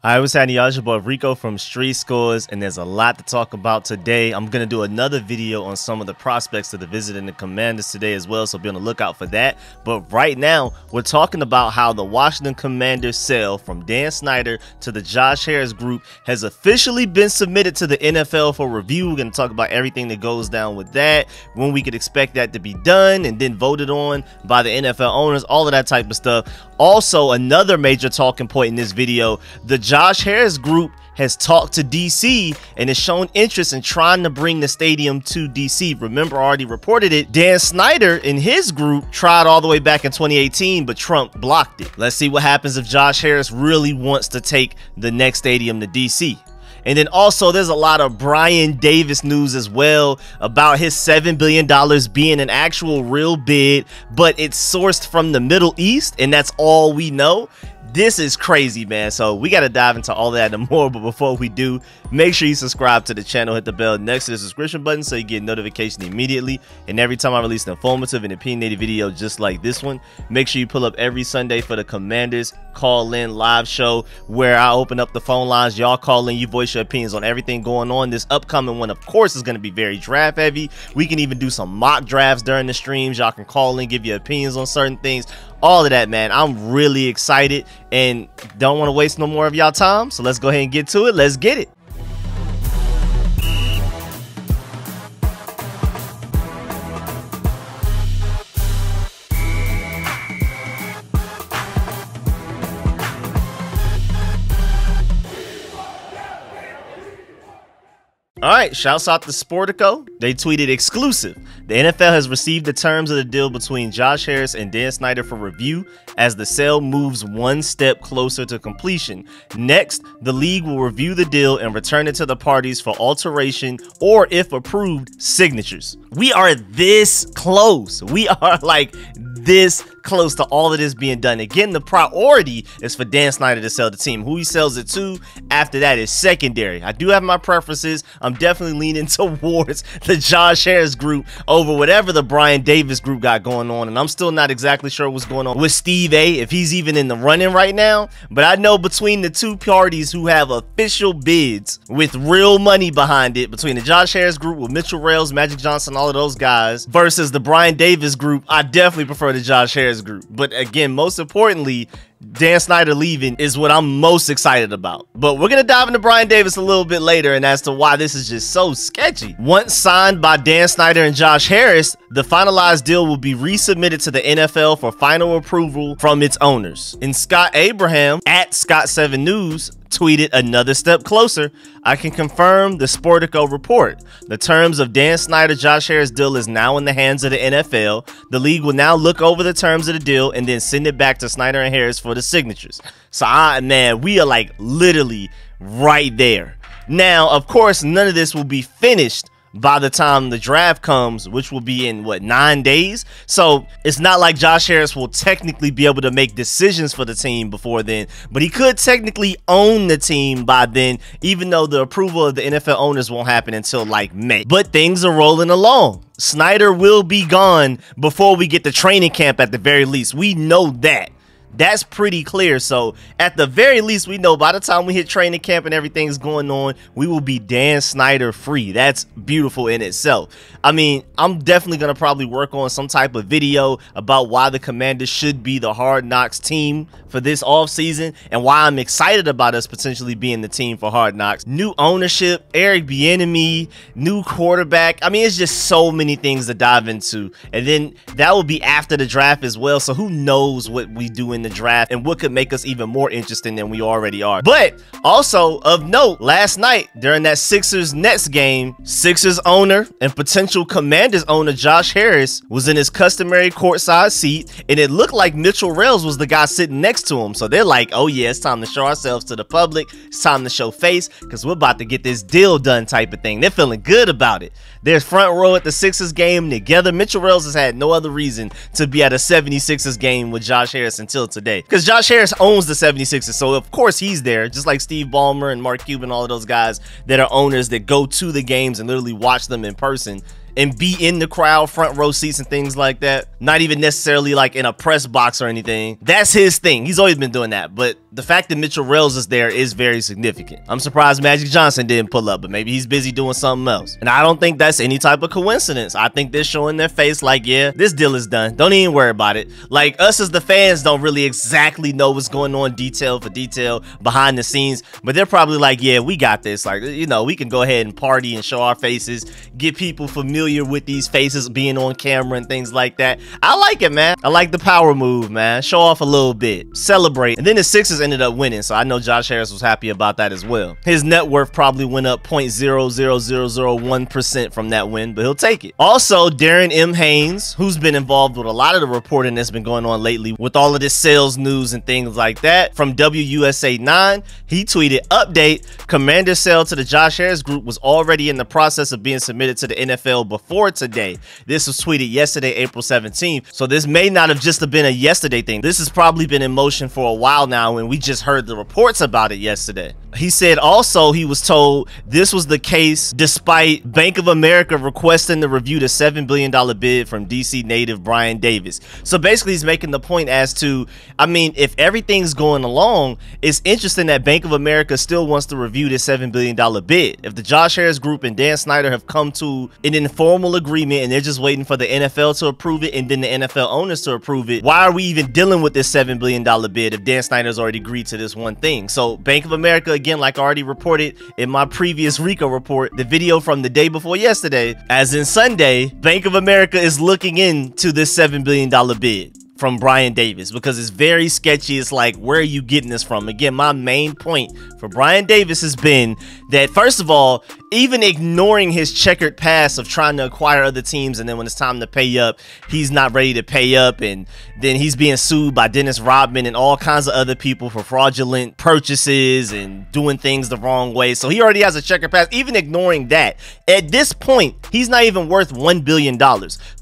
Hi, what's happening, y'all? It's your boy Rico from Street Scores, and there's a lot to talk about today. I'm going to do another video on some of the prospects that are visiting the Commanders today as well, so be on the lookout for that. But right now, we're talking about how the Washington Commanders sale from Dan Snyder to the Josh Harris group has officially been submitted to the NFL for review. We're going to talk about everything that goes down with that, when we could expect that to be done and then voted on by the NFL owners, all of that type of stuff. Also, another major talking point in this video, the Josh Harris group has talked to DC and has shown interest in trying to bring the stadium to DC. Remember, I already reported it. Dan Snyder and his group tried all the way back in 2018, but Trump blocked it. Let's see what happens if Josh Harris really wants to take the next stadium to DC. And then also there's a lot of Brian Davis news as well about his $7 billion being an actual real bid, but it's sourced from the Middle East, and that's all we know. This is crazy, man. So we got to dive into all that and more. But before we do, make sure you subscribe to the channel, hit the bell next to the subscription button so you get notification immediately. And every time I release an informative and opinionated video just like this one, make sure you pull up every Sunday for the Commanders call-in live show where I open up the phone lines. Y'all call in, you voice your opinions on everything going on. This upcoming one, of course, is going to be very draft heavy. We can even do some mock drafts during the streams. Y'all can call in, give your opinions on certain things. All of that, man. I'm really excited and don't want to waste no more of y'all time. So let's go ahead and get to it. Let's get it. All right, shouts out to Sportico. They tweeted exclusive. The NFL has received the terms of the deal between Josh Harris and Dan Snyder for review as the sale moves one step closer to completion. Next, the league will review the deal and return it to the parties for alteration or, if approved, signatures. We are this close. We are like this close to all of this being done. Again, the priority is for Dan Snyder to sell the team. Who he sells it to after that is secondary. I do have my preferences. I'm definitely leaning towards the Josh Harris group over whatever the Brian Davis group got going on, and I'm still not exactly sure what's going on with Steve A, if he's even in the running right now. But I know between the two parties who have official bids with real money behind it, between the Josh Harris group with Mitchell Rails, Magic Johnson, all of those guys, versus the Brian Davis group, I definitely prefer the Josh Harris group. But again, most importantly, Dan Snyder leaving is what I'm most excited about. But we're going to dive into Brian Davis a little bit later and as to why this is just so sketchy. Once signed by Dan Snyder and Josh Harris, the finalized deal will be resubmitted to the NFL for final approval from its owners. And Scott Abraham at Scott7 News tweeted, another step closer. I can confirm the Sportico report. The terms of Dan Snyder Josh Harris deal is now in the hands of the NFL. The league will now look over the terms of the deal and then send it back to Snyder and Harris for the signatures. So man, we are like literally right there. Now, of course, none of this will be finished by the time the draft comes, which will be in what, 9 days. So it's not like Josh Harris will technically be able to make decisions for the team before then, but he could technically own the team by then, even though the approval of the NFL owners won't happen until like May. But things are rolling along. Snyder will be gone before we get to training camp at the very least. We know that. That's pretty clear. So at the very least, we know by the time we hit training camp and everything's going on, we will be Dan Snyder free. That's beautiful in itself. I mean, I'm definitely going to probably work on some type of video about why the Commanders should be the Hard Knocks team for this offseason and why I'm excited about us potentially being the team for Hard Knocks. New ownership, Eric Bieniemy, new quarterback. I mean, it's just so many things to dive into. And then that will be after the draft as well. So who knows what we do in the draft and what could make us even more interesting than we already are. But also of note, last night during that Sixers-Nets game, Sixers owner and potential Commanders owner Josh Harris was in his customary courtside seat, and it looked like Mitchell Rails was the guy sitting next to him. So they're like, oh yeah, it's time to show ourselves to the public. It's time to show face because we're about to get this deal done type of thing. They're feeling good about it. They're front row at the Sixers game together. Mitchell Rails has had no other reason to be at a 76ers game with Josh Harris until today, because Josh Harris owns the 76ers, so of course he's there, just like Steve Ballmer and Mark Cuban, all of those guys that are owners that go to the games and literally watch them in person. and be in the crowd, front row seats and things like that. Not even necessarily like in a press box or anything. That's his thing. He's always been doing that. But the fact that Mitchell Rales is there is very significant. I'm surprised Magic Johnson didn't pull up, but maybe he's busy doing something else. And I don't think that's any type of coincidence. I think they're showing their face like, yeah, this deal is done. Don't even worry about it. Like, us as the fans don't really exactly know what's going on detail for detail behind the scenes, but they're probably like, yeah, we got this. Like, you know, we can go ahead and party and show our faces, get people familiar with these faces being on camera and things like that. I like it, man. I like the power move, man. Show off a little bit, celebrate. And then the Sixers ended up winning, so I know Josh Harris was happy about that as well. His net worth probably went up 0.00001% from that win, but he'll take it. Also, Darren M. Haynes, who's been involved with a lot of the reporting that's been going on lately with all of this sales news and things like that, from WSH 9, he tweeted, update, Commander's sale to the Josh Harris group was already in the process of being submitted to the NFL before today. This was tweeted yesterday, April 17th. So this may not have just been a yesterday thing. This has probably been in motion for a while now, and we just heard the reports about it yesterday. He said also he was told this was the case despite Bank of America requesting to review the $7 billion bid from DC native Brian Davis. So basically he's making the point as to, I mean, if everything's going along, it's interesting that Bank of America still wants to review this $7 billion bid. If the Josh Harris group and Dan Snyder have come to an informal agreement and they're just waiting for the NFL to approve it and then the NFL owners to approve it, why are we even dealing with this $7 billion bid if Dan Snyder's already agreed to this one thing? So Bank of America, again, like I already reported in my previous Rico report, the video from the day before yesterday, as in Sunday, Bank of America is looking into this $7 billion bid from Brian Davis because it's very sketchy. It's like, where are you getting this from? Again, my main point for Brian Davis has been that, first of all, even ignoring his checkered past of trying to acquire other teams, and then when it's time to pay up, he's not ready to pay up, and then he's being sued by Dennis Rodman and all kinds of other people for fraudulent purchases and doing things the wrong way. So he already has a checkered past. Even ignoring that, at this point, he's not even worth $1 billion.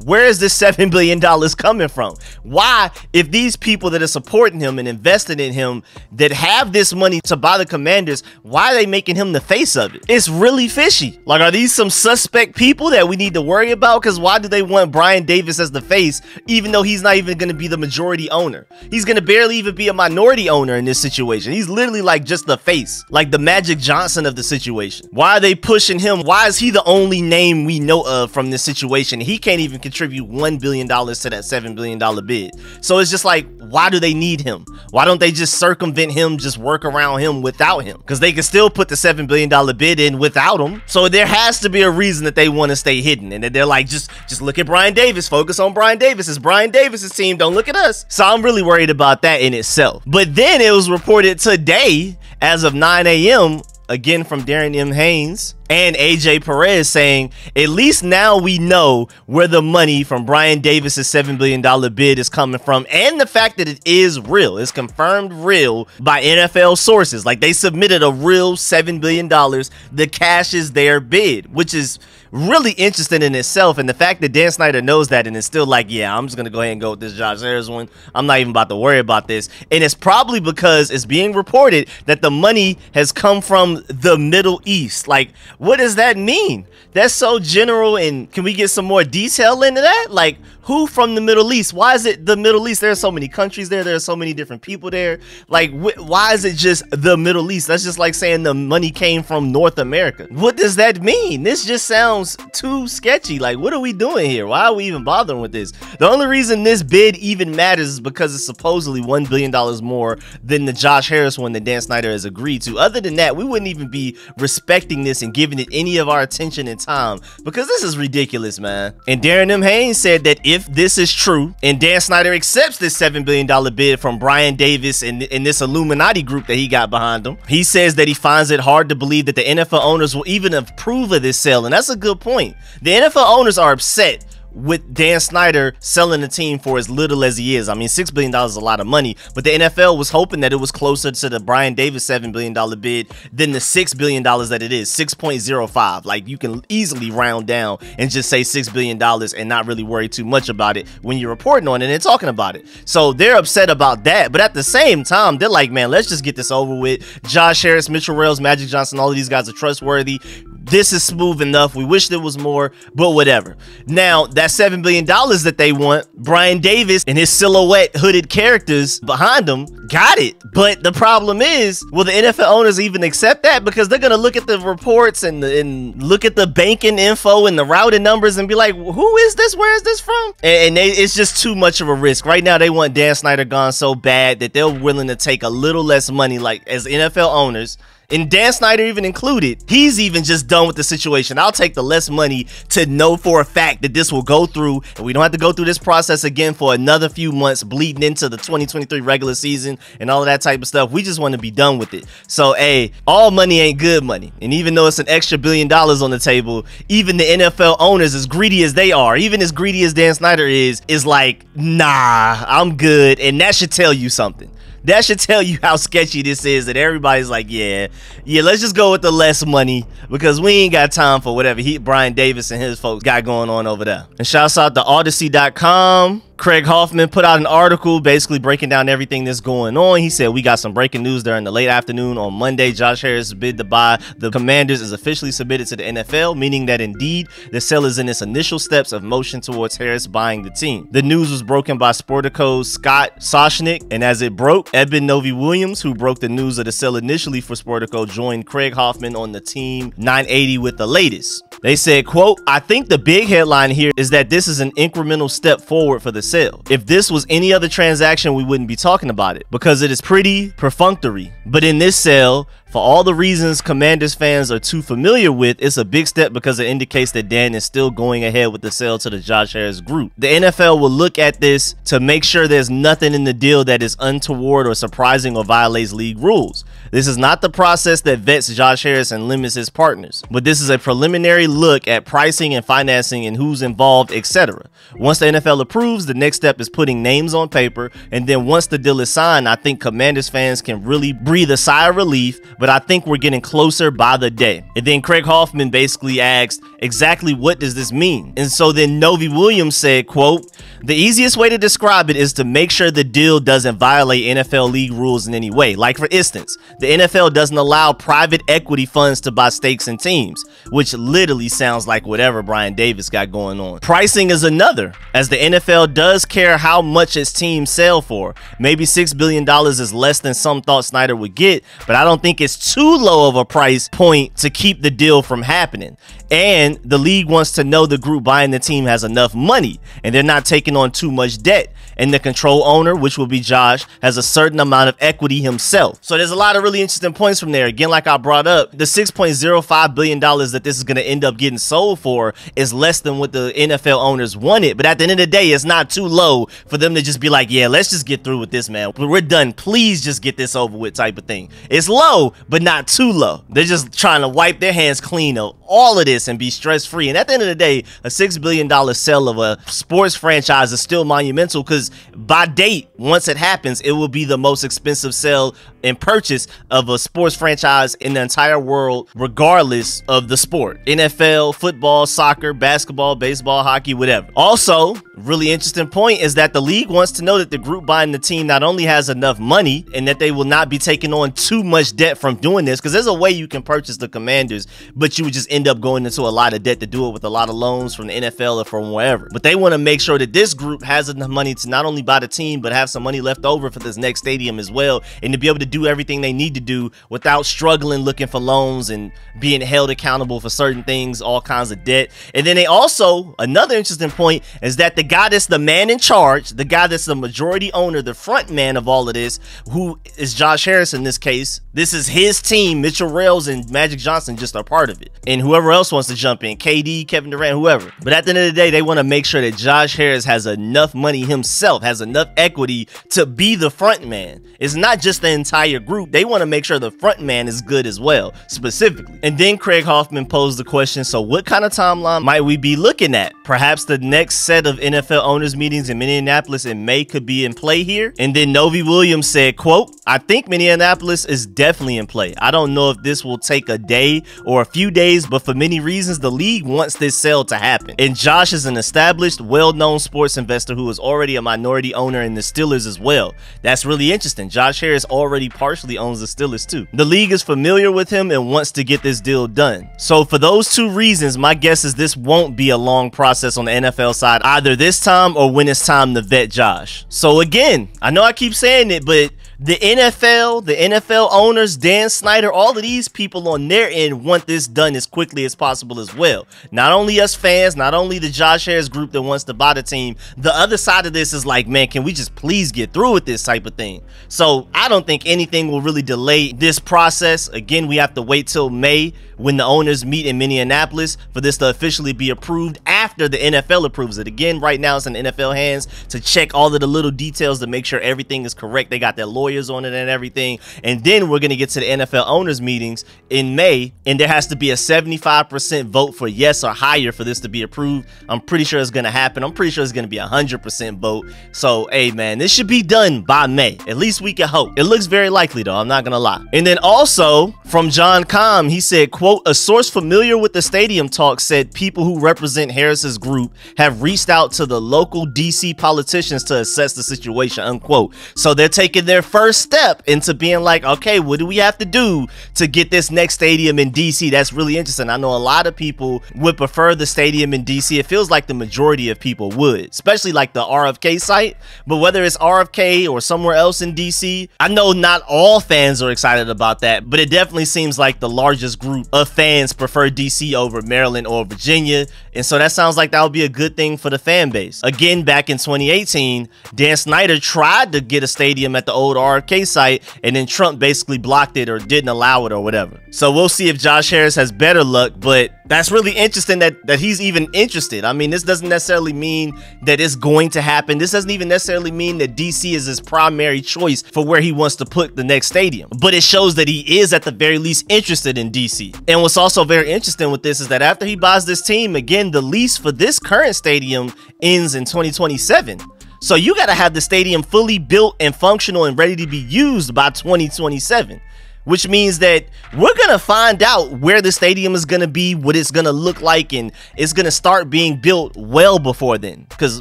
Where is this $7 billion coming from? Why, if these people that are supporting him and invested in him that have this money to buy the Commanders, why are they making him the face of it? It's really fishy. Like, are these some suspect people that we need to worry about? Because why do they want Brian Davis as the face, even though he's not even going to be the majority owner? He's going to barely even be a minority owner in this situation. He's literally like just the face, like the Magic Johnson of the situation. Why are they pushing him? Why is he the only name we know of from this situation? He can't even contribute $1 billion to that $7 billion bid. So it's just like, why do they need him? Why don't they just circumvent him, just work around him without him? Because they can still put the $7 billion bid in without him. So there has to be a reason that they want to stay hidden, and that they're like, just look at Brian Davis, focus on Brian Davis. It's Brian Davis's team, don't look at us. So I'm really worried about that in itself. But then it was reported today, as of 9 a.m., again from Darren M. Haynes and AJ Perez, saying at least now we know where the money from Brian Davis's $7 billion bid is coming from, and the fact that it is real. It's confirmed real by NFL sources. Like, they submitted a real $7 billion. The cash is their bid, which is really interesting in itself. And the fact that Dan Snyder knows that and is still like, yeah, I'm just gonna go ahead and go with this Josh Harris one. I'm not even about to worry about this. And it's probably because it's being reported that the money has come from the Middle East. Like, what does that mean? That's so general. And can we get some more detail into that? Like, who from the Middle East? Why is it the Middle East? There are so many countries there. There are so many different people there. Like, why is it just the Middle East? That's just like saying the money came from North America. What does that mean? This just sounds too sketchy. Like, what are we doing here? Why are we even bothering with this? The only reason this bid even matters is because it's supposedly $1 billion more than the Josh Harris one that Dan Snyder has agreed to. Other than that, we wouldn't even be respecting this and giving it any of our attention and time, because this is ridiculous, man. And Darren M. Haynes said that if this is true and Dan Snyder accepts this $7 billion bid from Brian Davis and this Illuminati group that he got behind him, he says that he finds it hard to believe that the NFL owners will even approve of this sale. And that's a good point. The NFL owners are upset with Dan Snyder selling the team for as little as he is. I mean, $6 billion is a lot of money, but the NFL was hoping that it was closer to the Brian Davis $7 billion bid than the $6 billion that it is, 6.05. Like, you can easily round down and just say $6 billion and not really worry too much about it when you're reporting on it and talking about it. So they're upset about that, but at the same time, they're like, man, let's just get this over with. Josh Harris, Mitchell Rales, Magic Johnson, all of these guys are trustworthy. this is smooth enough. We wish there was more, but whatever. Now, that $7 billion that they want, Brian Davis and his silhouette hooded characters behind him got it. But the problem is, will the NFL owners even accept that? Because they're going to look at the reports and look at the banking info and the routing numbers and be like, who is this? Where is this from? And it's just too much of a risk. Right now, they want Dan Snyder gone so bad that they're willing to take a little less money, like as NFL owners. And Dan Snyder even included, he's even just done with the situation. I'll take the less money to know for a fact that this will go through and we don't have to go through this process again for another few months bleeding into the 2023 regular season and all of that type of stuff. We just want to be done with it. So, hey, all money ain't good money. And even though it's an extra $1 billion on the table, even the NFL owners, as greedy as they are, even as greedy as Dan Snyder is like, nah, I'm good. And that should tell you something. That should tell you how sketchy this is, that everybody's like, yeah, let's just go with the less money because we ain't got time for whatever Brian Davis and his folks got going on over there. And shouts out to Odyssey.com. Craig Hoffman put out an article basically breaking down everything that's going on. He said, we got some breaking news during the late afternoon on Monday. Josh Harris' bid to buy the Commanders is officially submitted to the NFL, meaning that indeed the sale is in its initial steps of motion towards Harris buying the team. The news was broken by Sportico's Scott Soshnick, and as it broke, Eben Novy-Williams, who broke the news of the sale initially for Sportico, joined Craig Hoffman on the Team 980 with the latest. They said, quote, I think the big headline here is that this is an incremental step forward for the sale. If this was any other transaction, we wouldn't be talking about it because it is pretty perfunctory. But in this sale, for all the reasons Commanders fans are too familiar with, it's a big step because it indicates that Dan is still going ahead with the sale to the Josh Harris group. The NFL will look at this to make sure there's nothing in the deal that is untoward or surprising or violates league rules. This is not the process that vets Josh Harris and limits his partners, but this is a preliminary look at pricing and financing and who's involved, etc. Once the NFL approves, the next step is putting names on paper, and then once the deal is signed, I think Commanders fans can really breathe a sigh of relief, but I think we're getting closer by the day. And then Craig Hoffman basically asked, exactly what does this mean? And so then Novy-Williams said, quote, the easiest way to describe it is to make sure the deal doesn't violate NFL league rules in any way. Like for instance, the NFL doesn't allow private equity funds to buy stakes in teams, which literally sounds like whatever Brian Davis got going on. Pricing is another, as the NFL does care how much its teams sell for. Maybe $6 billion is less than some thought Snyder would get, but I don't think it's too low of a price point to keep the deal from happening. And the league wants to know the group buying the team has enough money and they're not taking on too much debt. And the control owner, which will be Josh, has a certain amount of equity himself. So there's a lot of really interesting points from there. Again, like I brought up, the $6.05 billion that this is going to end up getting sold for is less than what the NFL owners wanted. But at the end of the day, it's not too low for them to just be like, yeah, let's just get through with this, man. We're done. Please just get this over with type of thing. It's low, but not too low. They're just trying to wipe their hands clean of all of this and be stress-free. And at the end of the day, a $6 billion sale of a sports franchise is still monumental because by date, once it happens, it will be the most expensive sale and purchase of a sports franchise in the entire world, regardless of the sport. NFL, football, soccer, basketball, baseball, hockey, whatever. Also, really interesting point is that the league wants to know that the group buying the team not only has enough money and that they will not be taking on too much debt from doing this, because there's a way you can purchase the Commanders, but you would just end up going into a lot of debt to do it with a lot of loans from the NFL or from wherever. But they want to make sure that this group has enough money to not only buy the team, but have some money left over for this next stadium as well, and to be able to do everything they need to do without struggling looking for loans and being held accountable for certain things, all kinds of debt. And then they also, another interesting point is that the guy that's the man in charge, the guy that's the majority owner, the front man of all of this, who is Josh Harris in this case, this is his team. Mitchell Rails and Magic Johnson just are part of it. And whoever else wants to jump in, KD, Kevin Durant, whoever. But at the end of the day, they want to make sure that Josh Harris has enough money himself, has enough equity to be the front man. It's not just the entire group. They want to make sure the front man is good as well, specifically. And then Craig Hoffman posed the question, so what kind of timeline might we be looking at? Perhaps the next set of NFL NFL owners meetings in Minneapolis in May could be in play here. And then Novi Williams said, quote, I think Minneapolis is definitely in play. I don't know if this will take a day or a few days, but for many reasons, the league wants this sale to happen. And Josh is an established, well-known sports investor who is already a minority owner in the Steelers as well. That's really interesting. Josh Harris already partially owns the Steelers too. The league is familiar with him and wants to get this deal done. So for those two reasons, my guess is this won't be a long process on the NFL side either this time or when it's time to vet Josh. So again, I know I keep saying it, but the NFL owners, Dan Snyder, all of these people on their end want this done as quickly as possible as well. Not only us fans, not only the Josh Harris group that wants to buy the team, the other side of this is like, man, can we just please get through with this type of thing? So I don't think anything will really delay this process. Again, we have to wait till May when the owners meet in Minneapolis for this to officially be approved after the NFL approves it. Again, right now it's in NFL hands to check all of the little details to make sure everything is correct. They got their lawyers on it and everything. And then we're going to get to the NFL owners meetings in May, and there has to be a 75% vote for yes or higher for this to be approved. I'm pretty sure it's going to happen. I'm pretty sure it's going to be 100% vote. So, hey, man, this should be done by May. At least we can hope. It looks very likely, though. I'm not going to lie. And then also from John Com, he said, quote, a source familiar with the stadium talk said people who represent Harris's group have reached out to the local DC politicians to assess the situation, unquote. So they're taking their first step into being like, okay, what do we have to do to get this next stadium in DC? That's really interesting. I know a lot of people would prefer the stadium in DC. It feels like the majority of people would, especially like the RFK site. But whether it's RFK or somewhere else in DC, I know not all fans are excited about that, but it definitely seems like the largest group of fans prefer DC over Maryland or Virginia. And so that sounds like that would be a good thing for the fan base. Again, back in 2018, Dan Snyder tried to get a stadium at the old RFK site, and then Trump basically blocked it or didn't allow it or whatever. So we'll see if Josh Harris has better luck, but that's really interesting that he's even interested. I mean, this doesn't necessarily mean that it's going to happen. This doesn't even necessarily mean that DC is his primary choice for where he wants to put the next stadium, but it shows that he is at the very least interested in DC. And what's also very interesting with this is that after he buys this team, again, the lease for this current stadium ends in 2027. So you got to have the stadium fully built and functional and ready to be used by 2027. Which means that we're going to find out where the stadium is going to be, what it's going to look like, and it's going to start being built well before then. Because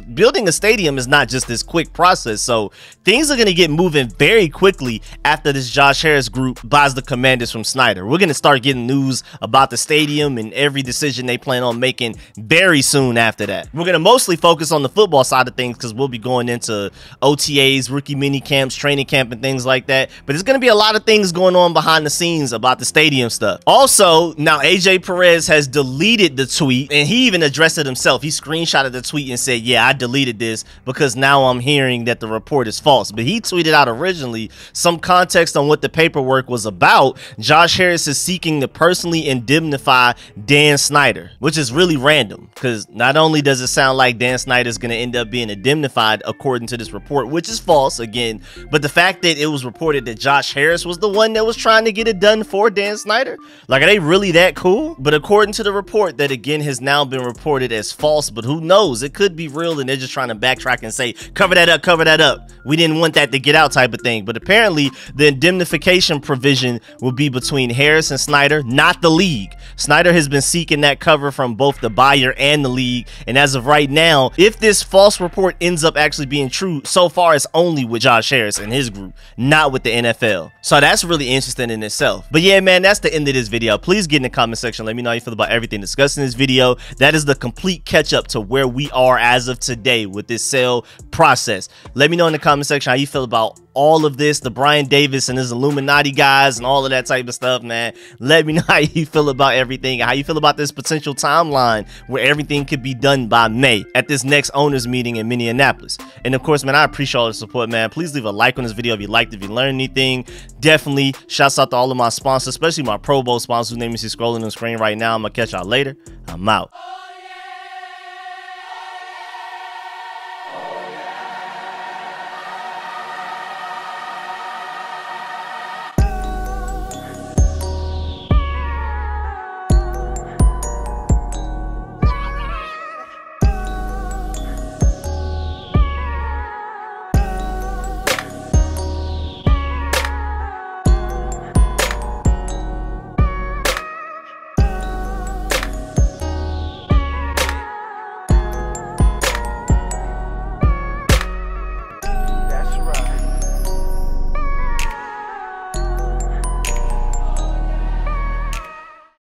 building a stadium is not just this quick process. So things are going to get moving very quickly after this Josh Harris group buys the Commanders from Snyder. We're going to start getting news about the stadium and every decision they plan on making very soon after that. We're going to mostly focus on the football side of things because we'll be going into OTAs, rookie mini camps, training camp, and things like that. But there's going to be a lot of things going on behind the scenes about the stadium stuff. Also, now AJ Perez has deleted the tweet, and he even addressed it himself. He screenshotted the tweet and said, yeah, I deleted this because now I'm hearing that the report is false. But he tweeted out originally some context on what the paperwork was about. Josh Harris is seeking to personally indemnify Dan Snyder, which is really random because not only does it sound like Dan Snyder is going to end up being indemnified according to this report, which is false again, but the fact that it was reported that Josh Harris was the one that was trying to get it done for Dan Snyder, like, are they really that cool? But according to the report that again has now been reported as false, but who knows, it could be real and they're just trying to backtrack and say cover that up, we didn't want that to get out type of thing. But apparently the indemnification provision will be between Harris and Snyder, not the league. Snyder has been seeking that cover from both the buyer and the league, and as of right now, if this false report ends up actually being true, so far it's only with Josh Harris and his group, not with the NFL. So that's really interesting in itself. But yeah, man, that's the end of this video. Please get in the comment section, let me know how you feel about everything discussed in this video. That is the complete catch up to where we are as of today with this sale process. Let me know in the comment section how you feel about all of this, the Brian Davis and his Illuminati guys and all of that type of stuff, man. Let me know how you feel about everything and how you feel about this potential timeline where everything could be done by May at this next owners meeting in Minneapolis. And of course, man, I appreciate all the support, man. Please leave a like on this video if you liked it, if you learned anything. Definitely shouts out to all of my sponsors, especially my Pro Bowl sponsors whose name you see scrolling on the screen right now. I'm gonna catch y'all later. I'm out.